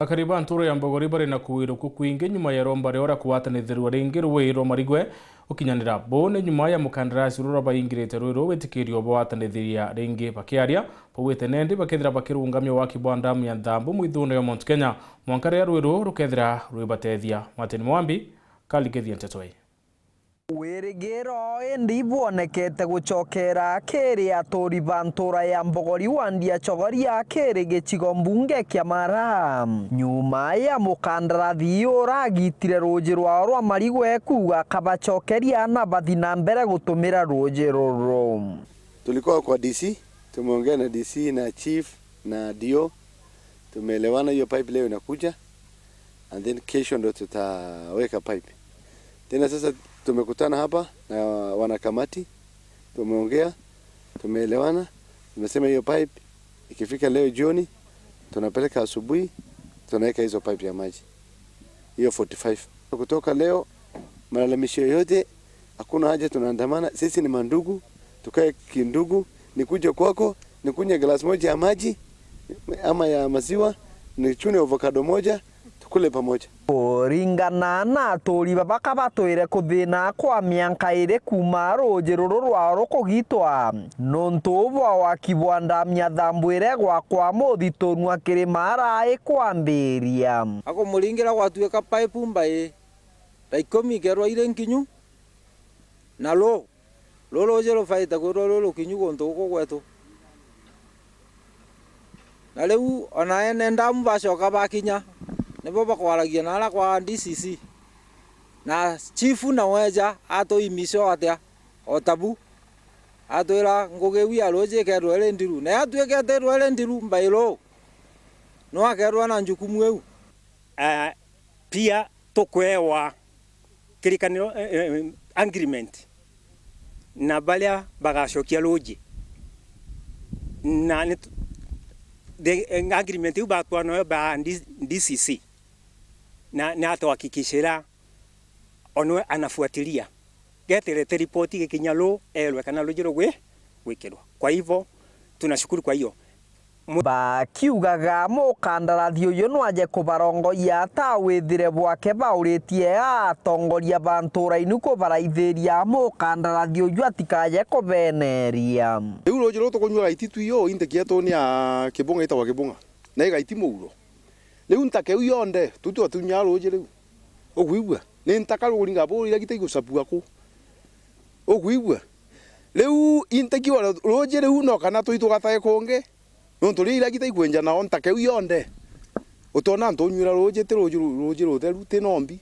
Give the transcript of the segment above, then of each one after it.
Akariba nturo ya mbogori bari na kuwiro kukwinge nyuma ya romba reora kuwatanithirwa ringi ruwiro marigwe ukinyanira bone nyuma ya mukandarasi rura bayingirite rwiro wetikirio bawatanithiria ringi bakiaria powete nendi bakethira bakirungamio wa kibwandamu ya Nthambu mwithuno ya Mount Kenya mwankare ya rwiro rukethira rwibatethia Martin Mwambi kaligethia ntetoi Wirigiro indi bonekete guchokera keri atori bantura ya mbogori wandia chogoria keri gicigo mbunge kia Mara nyuma ya mukandarathi uragitire ruji rwa marigwe kuga kabachokeria na bathi na mbere gutumira ruji ruru. Tulikuwa kwa DC, tumeongea na DC na chief na dio, tumeelewana hiyo pipe leo inakuja and then kesho ndo tutaweka pipe. Tena sasa tumekutana hapa na wanakamati, tumeongea, tumeelewana, tumesema hiyo pipe ikifika leo jioni tunapeleka asubuhi, tunaweka hizo pipe ya maji hiyo 45. Kutoka leo malalamisho yote hakuna haja tunaandamana, sisi ni mandugu, tukae kindugu, nikuje kwako nikunywe glass moja ya maji ama ya maziwa, nichune avocado moja tukule pamoja. Ringana na tori babaka batwire kuthina kwa mianka ire kuma ruji ruru rwa rukugitwa nontubwa wa kibwandamia Nthambu ire gwakwa muthitunwa kirimara ikwambiria ako muringira gwatuika pipe mbai raikomi kerwa ire nkinyu na lo jero faita kwiro lo kinyu gonto uko gwetu na leu ona ene Nthambu bacoka bakinya nebo bakwaragia na ala kwa DCC na chifu na weja ato imisho atia otabu atwira ngugewi aloje kerwa ele ndiru na atweke terwa ele ndiru mbailo no akerwa na njukumu eu pia tokwewa kirikaniro agreement na balia bagashokia loje na the agreement u batwa no ba DCC na atawakikishira onwe anafuatilia geterete ripoti gikinyalo elwe kana rujiro gwikirwa. Kwa hivyo tunashukuru. Kwa hiyo bakiugaga mukandarathi uyu nwaje kubarongoria ta withire bwake bauritie atongoria bantura inuko baraithiria mukandarathi uyu atikaje kubeneria riu rujiro tukunywa gaititu iyo intekia toni ya kibunga itawa kibunga na igaiti muuro riu ntake u yonde tutu atunya ruji riu ogwigwa ni ntaka ruringa bo ira gitaigo sapua ku ogwigwa riu inteki wa ruji riu no kana tuitu gatae konge no turi ira gitaigo enja na ntake u yonde utona ntonywira ruji ti ruji rutheru ti nombi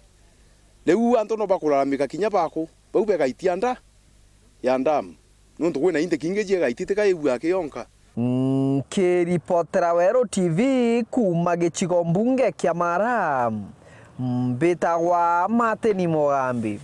riu anto no bakuraramika kinya bako bau begaitia nda ya Nthambu no tukwina inteki ingeje gaitite kaigwa akionka. Kiripotera Wero TV kuma gicigo mbunge kia Mara mbitagwa Martin Mwambi.